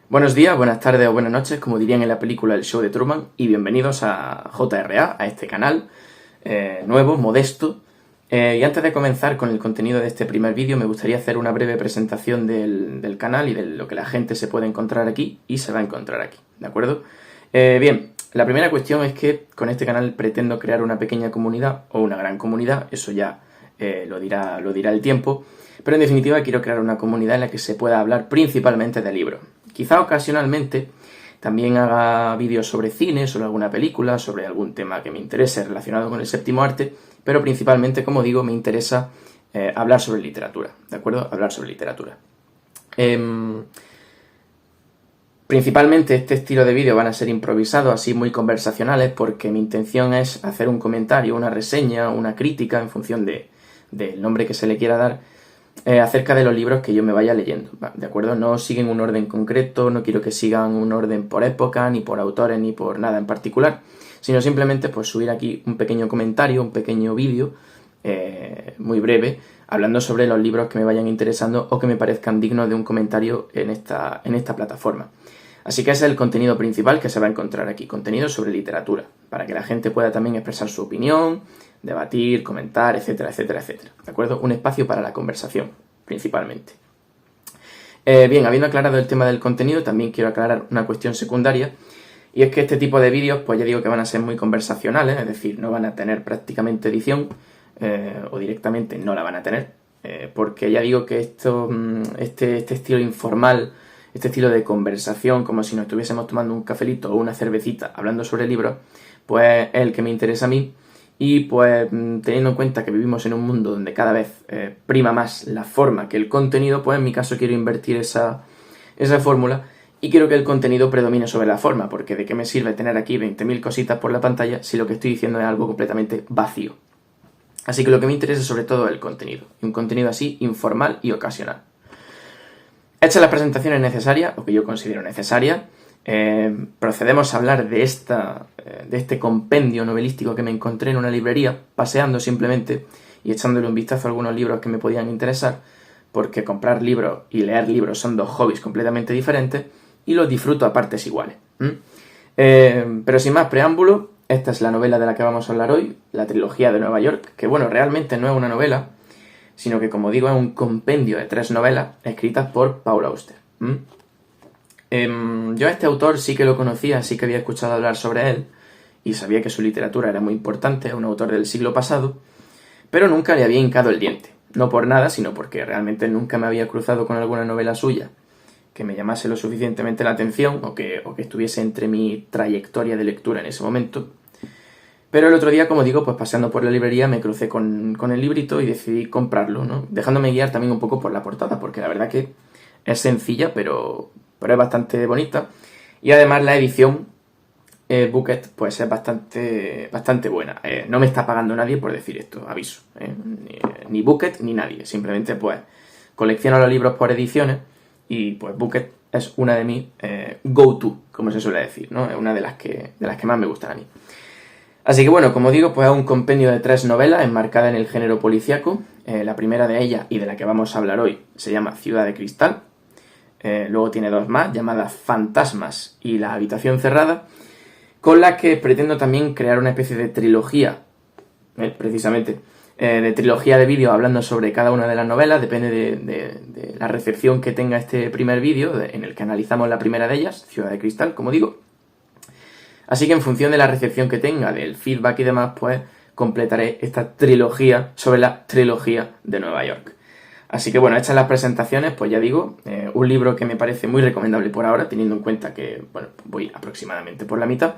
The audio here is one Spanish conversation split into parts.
Buenos días, buenas tardes o buenas noches, como dirían en la película El Show de Truman, y bienvenidos a JRA, a este canal nuevo, modesto. Y antes de comenzar con el contenido de este primer vídeo, me gustaría hacer una breve presentación del canal y de lo que la gente se puede encontrar aquí y se va a encontrar aquí, ¿de acuerdo? Bien, la primera cuestión es que con este canal pretendo crear una pequeña comunidad o una gran comunidad, eso ya lo dirá el tiempo, pero en definitiva quiero crear una comunidad en la que se pueda hablar principalmente de libros. Quizá ocasionalmente también haga vídeos sobre cine, sobre alguna película, sobre algún tema que me interese relacionado con el séptimo arte, pero principalmente, como digo, me interesa hablar sobre literatura, ¿de acuerdo? Hablar sobre literatura. Principalmente este estilo de vídeo van a ser improvisados, así muy conversacionales, porque mi intención es hacer un comentario, una reseña, una crítica, en función del nombre que se le quiera dar, acerca de los libros que yo me vaya leyendo, ¿de acuerdo? No siguen un orden concreto, no quiero que sigan un orden por época, ni por autores, ni por nada en particular, sino simplemente pues subir aquí un pequeño comentario, un pequeño vídeo, muy breve, hablando sobre los libros que me vayan interesando o que me parezcan dignos de un comentario en esta plataforma. Así que ese es el contenido principal que se va a encontrar aquí, contenido sobre literatura, para que la gente pueda también expresar su opinión, debatir, comentar, etcétera, etcétera, etcétera, ¿de acuerdo? Un espacio para la conversación, principalmente. Bien, habiendo aclarado el tema del contenido, también quiero aclarar una cuestión secundaria, y es que este tipo de vídeos, pues ya digo que van a ser muy conversacionales, es decir, no van a tener prácticamente edición, o directamente no la van a tener, porque ya digo que este estilo informal, este estilo de conversación, como si nos estuviésemos tomando un cafelito o una cervecita hablando sobre libros, pues es el que me interesa a mí. Y pues teniendo en cuenta que vivimos en un mundo donde cada vez prima más la forma que el contenido, pues en mi caso quiero invertir esa fórmula y quiero que el contenido predomine sobre la forma, porque ¿de qué me sirve tener aquí 20.000 cositas por la pantalla si lo que estoy diciendo es algo completamente vacío? Así que lo que me interesa sobre todo es el contenido, y un contenido así informal y ocasional. Hechas las presentaciones necesarias, o que yo considero necesarias, procedemos a hablar de este compendio novelístico que me encontré en una librería, paseando simplemente y echándole un vistazo a algunos libros que me podían interesar, porque comprar libros y leer libros son dos hobbies completamente diferentes y los disfruto a partes iguales. Pero sin más preámbulo, esta es la novela de la que vamos a hablar hoy, la trilogía de Nueva York, que bueno, realmente no es una novela, sino que, como digo, es un compendio de 3 novelas escritas por Paul Auster. Yo a este autor sí que lo conocía, sí que había escuchado hablar sobre él y sabía que su literatura era muy importante, es un autor del siglo pasado, pero nunca le había hincado el diente. No por nada, sino porque realmente nunca me había cruzado con alguna novela suya que me llamase lo suficientemente la atención o que estuviese entre mi trayectoria de lectura en ese momento. Pero el otro día, como digo, pues paseando por la librería me crucé con el librito y decidí comprarlo, ¿no? Dejándome guiar también un poco por la portada, porque la verdad que es sencilla, pero es bastante bonita. Y además la edición Booklet pues es bastante buena. No me está pagando nadie por decir esto, aviso. Ni Booklet ni nadie. Simplemente pues colecciono los libros por ediciones y pues Booklet es una de mis go-to, como se suele decir, ¿no? Es una de las que más me gustan a mí. Así que bueno, como digo, pues es un compendio de 3 novelas enmarcadas en el género policíaco. La primera de ellas, y de la que vamos a hablar hoy, se llama Ciudad de Cristal. Luego tiene 2 más, llamadas Fantasmas y La habitación cerrada, con las que pretendo también crear una especie de trilogía, precisamente, de trilogía de vídeos hablando sobre cada una de las novelas, depende de la recepción que tenga este primer vídeo, en el que analizamos la primera de ellas, Ciudad de Cristal, como digo. Así que en función de la recepción que tenga, del feedback y demás, pues completaré esta trilogía sobre la trilogía de Nueva York. Así que bueno, hechas las presentaciones, pues ya digo, un libro que me parece muy recomendable por ahora, teniendo en cuenta que, bueno, voy aproximadamente por la mitad.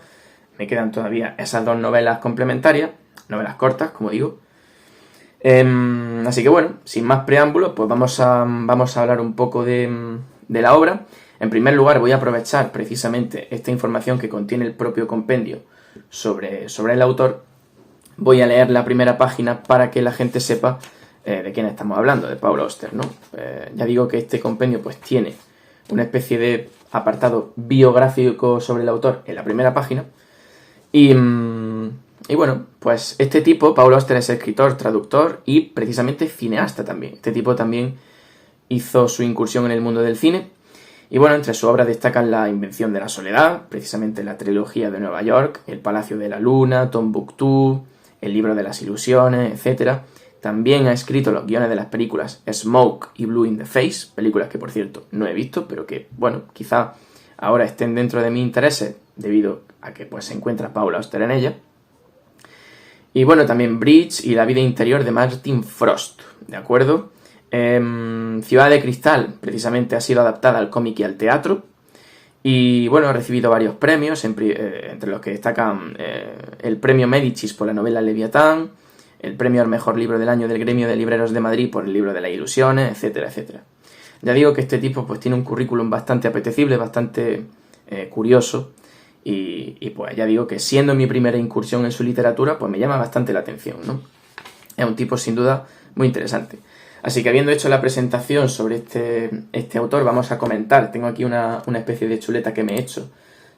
Me quedan todavía esas 2 novelas complementarias, novelas cortas, como digo. Así que bueno, sin más preámbulos, pues vamos a hablar un poco de la obra. En primer lugar, voy a aprovechar precisamente esta información que contiene el propio compendio sobre el autor. Voy a leer la primera página para que la gente sepa de quién estamos hablando, de Paul Auster, ¿no? Ya digo que este compendio pues tiene una especie de apartado biográfico sobre el autor en la primera página. Y bueno, pues este tipo, Paul Auster, es escritor, traductor y precisamente cineasta también. Este tipo también hizo su incursión en el mundo del cine Y bueno, entre su obra destacan La invención de la soledad, precisamente la trilogía de Nueva York, El Palacio de la Luna, Tombuctú, El libro de las ilusiones, etc. También ha escrito los guiones de las películas Smoke y Blue in the Face, películas que por cierto no he visto, pero que, bueno, quizá ahora estén dentro de mis intereses debido a que pues se encuentra Paula Auster en ella. Y bueno, también Bridge y La vida interior de Martin Frost, ¿de acuerdo? Ciudad de Cristal, precisamente ha sido adaptada al cómic y al teatro. Y bueno, ha recibido varios premios, entre los que destacan el premio Médicis por la novela Leviatán, el premio al mejor libro del año del Gremio de Libreros de Madrid por el libro de las ilusiones, etcétera, etcétera. Ya digo que este tipo pues tiene un currículum bastante apetecible, bastante curioso, y pues ya digo que siendo mi primera incursión en su literatura, pues me llama bastante la atención, ¿no? Es un tipo sin duda muy interesante. Así que habiendo hecho la presentación sobre este autor, vamos a comentar. Tengo aquí una especie de chuleta que me he hecho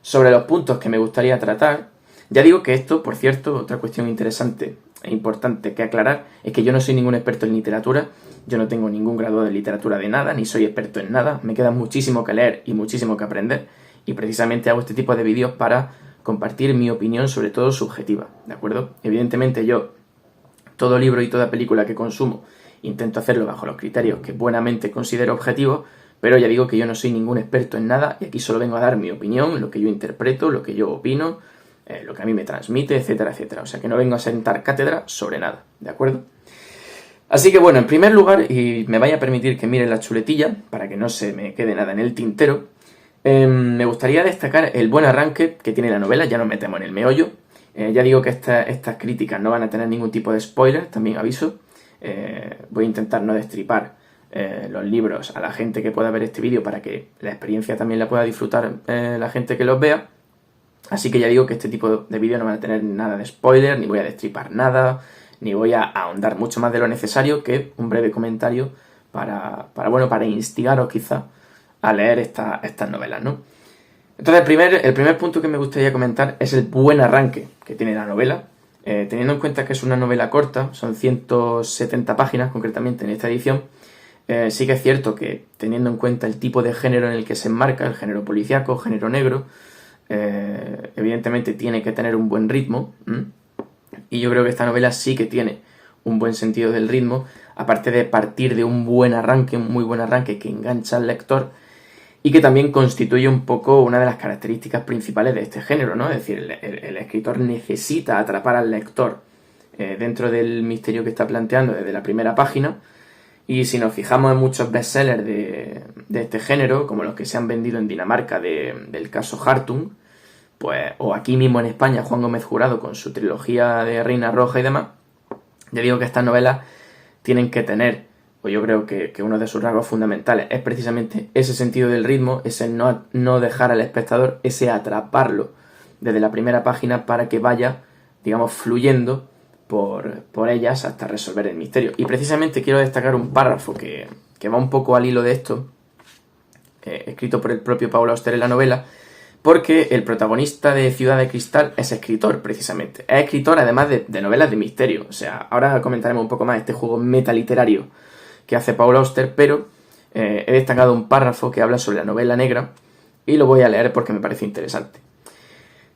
sobre los puntos que me gustaría tratar. Ya digo que esto, por cierto, otra cuestión interesante e importante que aclarar, es que yo no soy ningún experto en literatura, yo no tengo ningún grado de literatura de nada, ni soy experto en nada, me queda muchísimo que leer y muchísimo que aprender, y precisamente hago este tipo de vídeos para compartir mi opinión, sobre todo subjetiva, ¿de acuerdo? Evidentemente yo, todo libro y toda película que consumo, intento hacerlo bajo los criterios que buenamente considero objetivos, pero ya digo que yo no soy ningún experto en nada y aquí solo vengo a dar mi opinión, lo que yo interpreto, lo que yo opino, lo que a mí me transmite, etcétera, etcétera. O sea que no vengo a sentar cátedra sobre nada, ¿de acuerdo? Así que bueno, en primer lugar, y me vaya a permitir que mire la chuletilla, para que no se me quede nada en el tintero, me gustaría destacar el buen arranque que tiene la novela, ya nos metemos en el meollo. Ya digo que estas críticas no van a tener ningún tipo de spoiler, también aviso. Voy a intentar no destripar los libros a la gente que pueda ver este vídeo para que la experiencia también la pueda disfrutar la gente que los vea. Así que ya digo que este tipo de vídeos no van a tener nada de spoiler, ni voy a destripar nada, ni voy a ahondar mucho más de lo necesario, que un breve comentario para instigaros quizá a leer estas novelas, ¿no? Entonces el primer punto que me gustaría comentar es el buen arranque que tiene la novela. Teniendo en cuenta que es una novela corta, son 170 páginas concretamente en esta edición, sí que es cierto que teniendo en cuenta el tipo de género en el que se enmarca, el género policíaco, género negro, evidentemente tiene que tener un buen ritmo, y yo creo que esta novela sí que tiene un buen sentido del ritmo, aparte de partir de un buen arranque, un muy buen arranque que engancha al lector, y que también constituye un poco una de las características principales de este género, ¿no? Es decir, el escritor necesita atrapar al lector dentro del misterio que está planteando desde la primera página, y si nos fijamos en muchos bestsellers de este género, como los que se han vendido en Dinamarca del caso Hartung, pues, o aquí mismo en España Juan Gómez Jurado con su trilogía de Reina Roja y demás, ya digo que estas novelas tienen que tener, pues yo creo que uno de sus rasgos fundamentales es precisamente ese sentido del ritmo, ese no dejar al espectador, ese atraparlo desde la primera página para que vaya, digamos, fluyendo por ellas hasta resolver el misterio. Y precisamente quiero destacar un párrafo que va un poco al hilo de esto, escrito por el propio Paula Auster en la novela, porque el protagonista de Ciudad de Cristal es escritor, precisamente. Es escritor además de novelas de misterio. O sea, ahora comentaremos un poco más este juego metaliterario que hace Paula Auster, pero he destacado un párrafo que habla sobre la novela negra y lo voy a leer porque me parece interesante.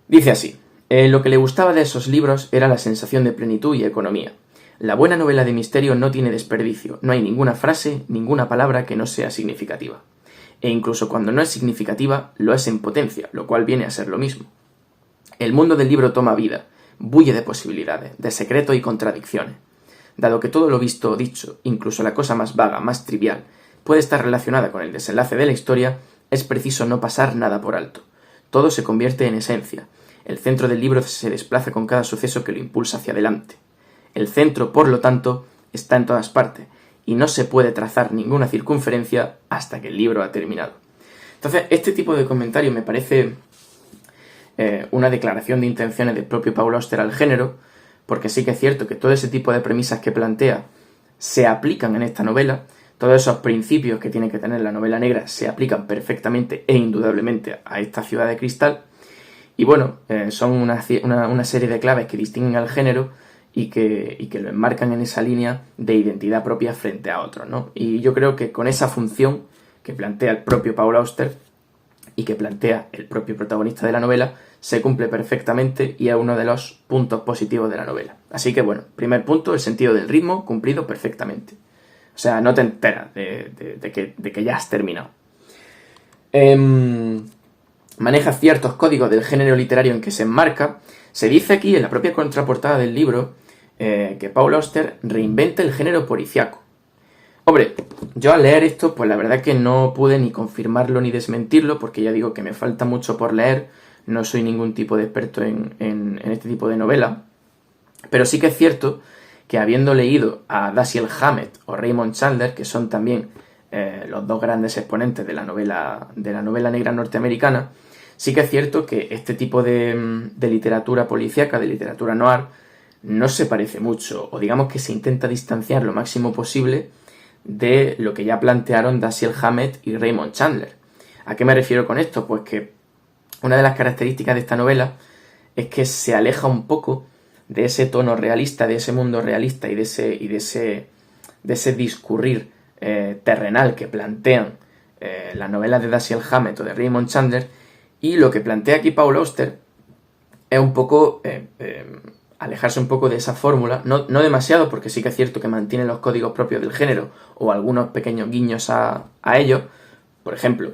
Dice así: lo que le gustaba de esos libros era la sensación de plenitud y economía. La buena novela de misterio no tiene desperdicio, no hay ninguna frase, ninguna palabra que no sea significativa. E incluso cuando no es significativa, lo es en potencia, lo cual viene a ser lo mismo. El mundo del libro toma vida, bulle de posibilidades, de secretos y contradicciones. Dado que todo lo visto o dicho, incluso la cosa más vaga, más trivial, puede estar relacionada con el desenlace de la historia, es preciso no pasar nada por alto. Todo se convierte en esencia. El centro del libro se desplaza con cada suceso que lo impulsa hacia adelante. El centro, por lo tanto, está en todas partes, y no se puede trazar ninguna circunferencia hasta que el libro ha terminado. Entonces, este tipo de comentario me parece una declaración de intenciones del propio Paul Auster al género, porque sí que es cierto que todo ese tipo de premisas que plantea se aplican en esta novela, todos esos principios que tiene que tener la novela negra se aplican perfectamente e indudablemente a esta Ciudad de Cristal, y bueno, son una serie de claves que distinguen al género y que lo enmarcan en esa línea de identidad propia frente a otros, ¿no? Y yo creo que con esa función que plantea el propio Paul Auster, y que plantea el propio protagonista de la novela se cumple perfectamente y es uno de los puntos positivos de la novela. Así que bueno, primer punto, el sentido del ritmo cumplido perfectamente. O sea, no te enteras de que ya has terminado. Maneja ciertos códigos del género literario en que se enmarca. Se dice aquí, en la propia contraportada del libro, que Paul Auster reinventa el género policíaco. Hombre, yo al leer esto, pues la verdad que no pude ni confirmarlo ni desmentirlo, porque ya digo que me falta mucho por leer, no soy ningún tipo de experto en este tipo de novela, pero sí que es cierto que habiendo leído a Dashiell Hammett o Raymond Chandler, que son también los dos grandes exponentes de la novela negra norteamericana, sí que es cierto que este tipo de literatura policíaca, de literatura noir, no se parece mucho, o digamos que se intenta distanciar lo máximo posible de lo que ya plantearon Dashiell Hammett y Raymond Chandler. ¿A qué me refiero con esto? Pues que una de las características de esta novela es que se aleja un poco de ese tono realista, de ese mundo realista y de ese discurrir terrenal que plantean las novelas de Dashiell Hammett o de Raymond Chandler, y lo que plantea aquí Paul Auster es un poco alejarse un poco de esa fórmula, no demasiado, porque sí que es cierto que mantiene los códigos propios del género o algunos pequeños guiños a ellos. Por ejemplo,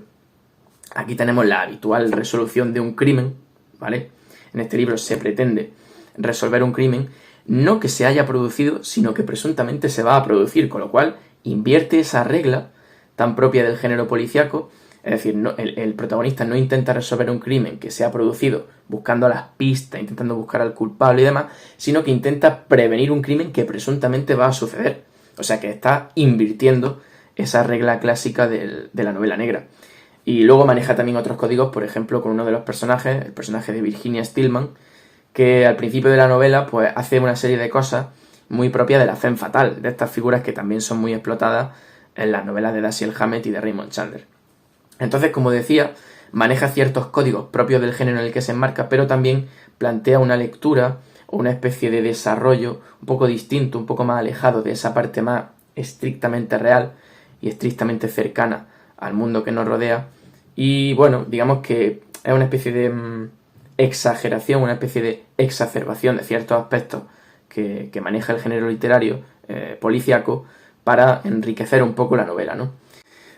aquí tenemos la habitual resolución de un crimen, ¿vale? En este libro se pretende resolver un crimen, no que se haya producido, sino que presuntamente se va a producir, con lo cual invierte esa regla tan propia del género policíaco. Es decir, el protagonista no intenta resolver un crimen que se ha producido buscando las pistas, intentando buscar al culpable y demás, sino que intenta prevenir un crimen que presuntamente va a suceder. O sea que está invirtiendo esa regla clásica de la novela negra. Y luego maneja también otros códigos, por ejemplo, con uno de los personajes, el personaje de Virginia Stillman, que al principio de la novela pues hace una serie de cosas muy propias de la femme fatale, de estas figuras que también son muy explotadas en las novelas de Dashiell Hammett y de Raymond Chandler. Entonces, como decía, maneja ciertos códigos propios del género en el que se enmarca, pero también plantea una lectura o una especie de desarrollo un poco distinto, un poco más alejado de esa parte más estrictamente real y estrictamente cercana al mundo que nos rodea. Y bueno, digamos que es una especie de exageración, una especie de exacerbación de ciertos aspectos que maneja el género literario policíaco para enriquecer un poco la novela, ¿no?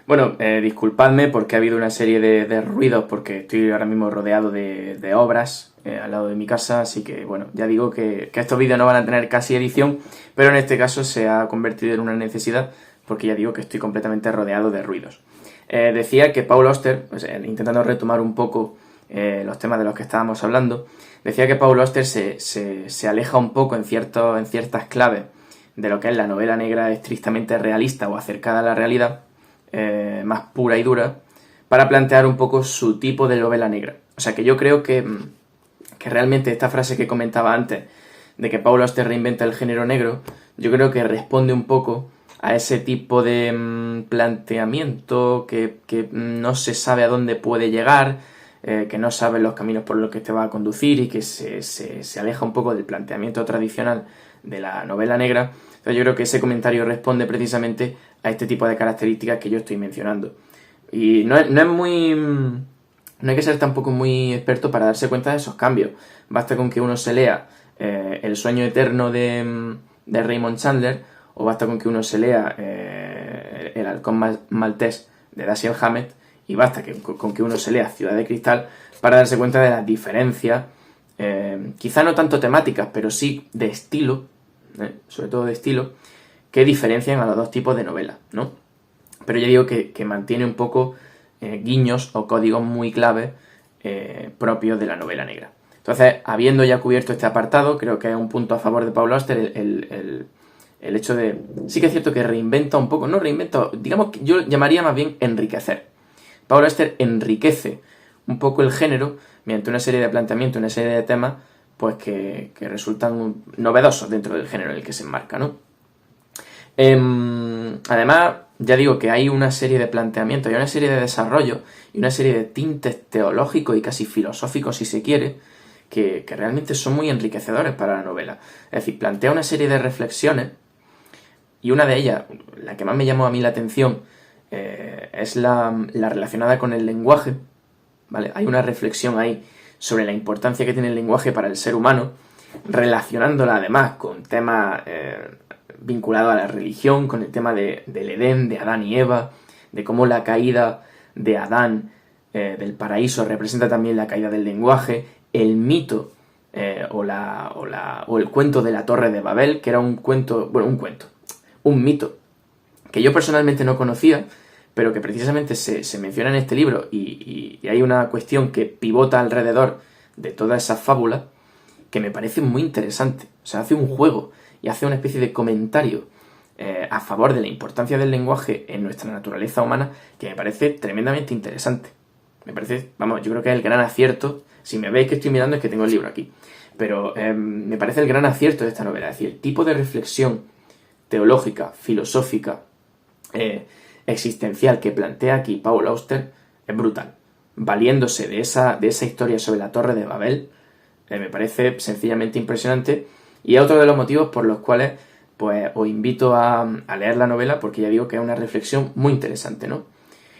Bueno, disculpadme porque ha habido una serie de ruidos, porque estoy ahora mismo rodeado de obras al lado de mi casa, así que bueno, ya digo que estos vídeos no van a tener casi edición, pero en este caso se ha convertido en una necesidad, porque ya digo que estoy completamente rodeado de ruidos. Decía que Paul Auster, pues, intentando retomar un poco los temas de los que estábamos hablando, decía que Paul Auster se aleja un poco en ciertas claves de lo que es la novela negra estrictamente realista o acercada a la realidad, más pura y dura, para plantear un poco su tipo de novela negra. O sea que yo creo que realmente esta frase que comentaba antes, de que Paul Auster reinventa el género negro, yo creo que responde un poco a ese tipo de planteamiento que no se sabe a dónde puede llegar, que no sabe los caminos por los que te va a conducir y que se aleja un poco del planteamiento tradicional de la novela negra. Entonces yo creo que ese comentario responde precisamente a este tipo de características que yo estoy mencionando. Y no hay que ser tampoco muy experto para darse cuenta de esos cambios. Basta con que uno se lea El sueño eterno de Raymond Chandler, o basta con que uno se lea El halcón maltés de Dashiell Hammett, y basta con que uno se lea Ciudad de Cristal para darse cuenta de las diferencias, quizá no tanto temáticas, pero sí de estilo, sobre todo de estilo, que diferencian a los dos tipos de novelas, ¿no? Pero yo digo que mantiene un poco guiños o códigos muy claves propios de la novela negra. Entonces, habiendo ya cubierto este apartado, creo que es un punto a favor de Paul Auster el hecho de... Sí que es cierto que reinventa un poco, no reinventa, digamos que yo llamaría más bien enriquecer. Paul Auster enriquece un poco el género mediante una serie de planteamientos, una serie de temas, pues que resultan novedosos dentro del género en el que se enmarca, ¿no? Además, ya digo que hay una serie de planteamientos, hay una serie de desarrollos y una serie de tintes teológicos y casi filosóficos, si se quiere, que realmente son muy enriquecedores para la novela. Es decir, plantea una serie de reflexiones, y una de ellas, la que más me llamó a mí la atención, es la relacionada con el lenguaje, ¿vale? Hay una reflexión ahí sobre la importancia que tiene el lenguaje para el ser humano, relacionándola además con temas vinculados a la religión, con el tema del Edén, de Adán y Eva, de cómo la caída de Adán del paraíso representa también la caída del lenguaje, el mito o el cuento de la Torre de Babel, que era un mito que yo personalmente no conocía, pero que precisamente se menciona en este libro y hay una cuestión que pivota alrededor de toda esa fábula que me parece muy interesante. O sea, hace un juego y hace una especie de comentario a favor de la importancia del lenguaje en nuestra naturaleza humana que me parece tremendamente interesante. Me parece, vamos, yo creo que es el gran acierto. Si me veis que estoy mirando es que tengo el libro aquí. Pero me parece el gran acierto de esta novela. Es decir, el tipo de reflexión teológica, filosófica, existencial que plantea aquí Paul Auster es brutal. Valiéndose de esa historia sobre la Torre de Babel, me parece sencillamente impresionante y es otro de los motivos por los cuales pues os invito a leer la novela, porque ya digo que es una reflexión muy interesante, ¿no?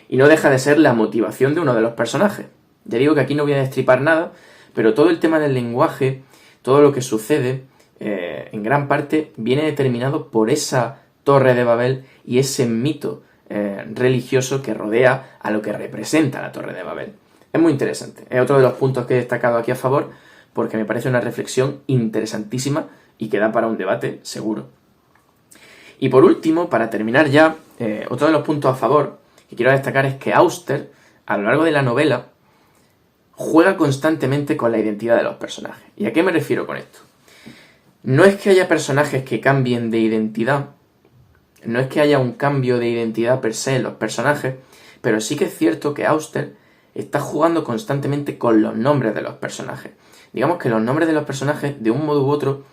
Y no deja de ser la motivación de uno de los personajes. Ya digo que aquí no voy a destripar nada, pero todo el tema del lenguaje, todo lo que sucede, en gran parte viene determinado por esa Torre de Babel y ese mito religioso que rodea a lo que representa la Torre de Babel. Es muy interesante. Es otro de los puntos que he destacado aquí a favor, porque me parece una reflexión interesantísima y que da para un debate seguro. Y por último, para terminar ya, otro de los puntos a favor que quiero destacar es que Auster, a lo largo de la novela, juega constantemente con la identidad de los personajes. ¿Y a qué me refiero con esto? No es que haya personajes que cambien de identidad, no es que haya un cambio de identidad per se en los personajes, pero sí que es cierto que Auster está jugando constantemente con los nombres de los personajes. Digamos que los nombres de los personajes, de un modo u otro,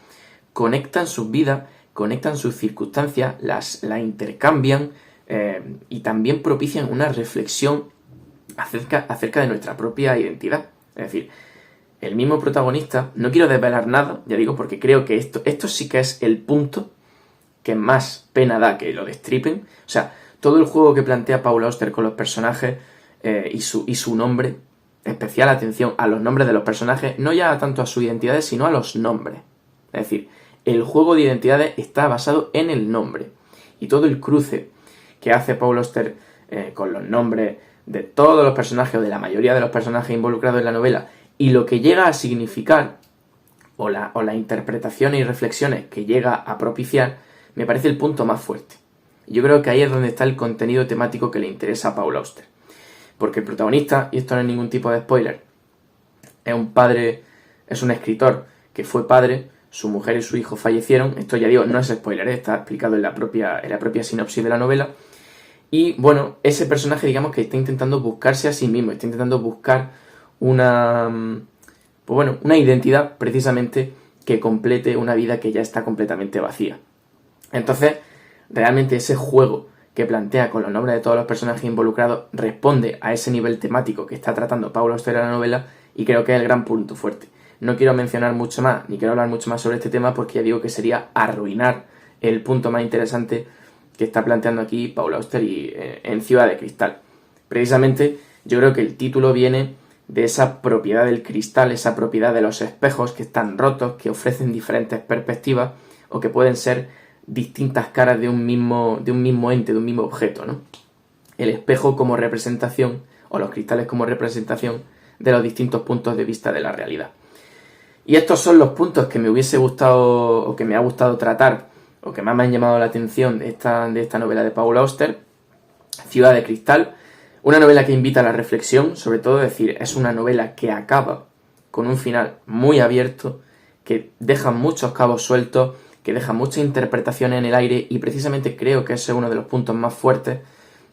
conectan sus vidas, conectan sus circunstancias, las intercambian y también propician una reflexión acerca de nuestra propia identidad. Es decir, el mismo protagonista, no quiero desvelar nada, ya digo, porque creo que esto sí que es el punto que más pena da que lo destripen. O sea, todo el juego que plantea Paul Auster con los personajes y su nombre, especial atención a los nombres de los personajes, no ya tanto a sus identidades, sino a los nombres. Es decir, el juego de identidades está basado en el nombre. Y todo el cruce que hace Paul Auster con los nombres de todos los personajes o de la mayoría de los personajes involucrados en la novela y lo que llega a significar o las interpretaciones y reflexiones que llega a propiciar, me parece el punto más fuerte. Yo creo que ahí es donde está el contenido temático que le interesa a Paul Auster. Porque el protagonista, y esto no es ningún tipo de spoiler, es un padre, es un escritor que fue padre, su mujer y su hijo fallecieron. Esto ya digo, no es spoiler, está explicado en la propia sinopsis de la novela. Y bueno, ese personaje, digamos que está intentando buscarse a sí mismo, está intentando buscar una identidad precisamente que complete una vida que ya está completamente vacía. Entonces, realmente ese juego que plantea con los nombres de todos los personajes involucrados responde a ese nivel temático que está tratando Paul Auster en la novela y creo que es el gran punto fuerte. No quiero mencionar mucho más, ni quiero hablar mucho más sobre este tema porque ya digo que sería arruinar el punto más interesante que está planteando aquí Paul Auster en Ciudad de Cristal. Precisamente yo creo que el título viene de esa propiedad del cristal, esa propiedad de los espejos que están rotos, que ofrecen diferentes perspectivas o que pueden ser distintas caras de un mismo ente, de un mismo objeto, ¿no? El espejo como representación, o los cristales como representación de los distintos puntos de vista de la realidad. Y estos son los puntos que me hubiese gustado, o que me ha gustado tratar, o que más me han llamado la atención de esta novela de Paul Auster, Ciudad de Cristal. Una novela que invita a la reflexión, sobre todo, es decir, es una novela que acaba con un final muy abierto, que deja muchos cabos sueltos, que deja muchas interpretaciones en el aire y precisamente creo que ese es uno de los puntos más fuertes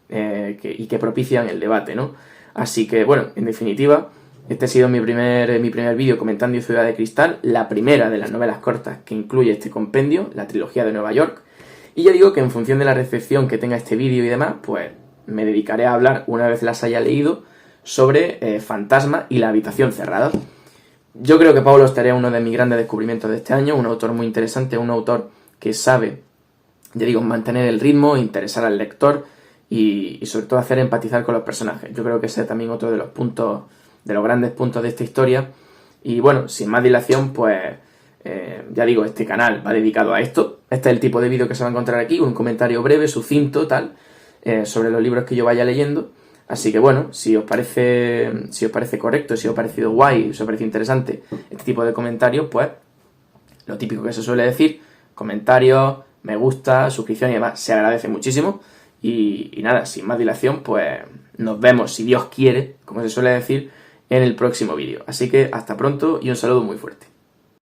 y que propician el debate, ¿no? Así que, bueno, en definitiva, este ha sido mi primer vídeo comentando Ciudad de Cristal, la primera de las novelas cortas que incluye este compendio, la trilogía de Nueva York, y ya digo que en función de la recepción que tenga este vídeo y demás, pues me dedicaré a hablar, una vez las haya leído, sobre Fantasma y la habitación cerrada. Yo creo que Paul Auster es uno de mis grandes descubrimientos de este año, un autor muy interesante, un autor que sabe, ya digo, mantener el ritmo, interesar al lector y sobre todo hacer empatizar con los personajes. Yo creo que ese es también otro de los puntos los grandes puntos de esta historia. Y bueno, sin más dilación, pues ya digo, este canal va dedicado a esto. Este es el tipo de vídeo que se va a encontrar aquí, un comentario breve, sucinto, tal, sobre los libros que yo vaya leyendo. Así que bueno, si os parece correcto, si os ha parecido guay, si os parece interesante este tipo de comentarios, pues lo típico que se suele decir, comentarios, me gusta, suscripción y demás, se agradece muchísimo. Y nada, sin más dilación, pues nos vemos, si Dios quiere, como se suele decir, en el próximo vídeo. Así que hasta pronto y un saludo muy fuerte.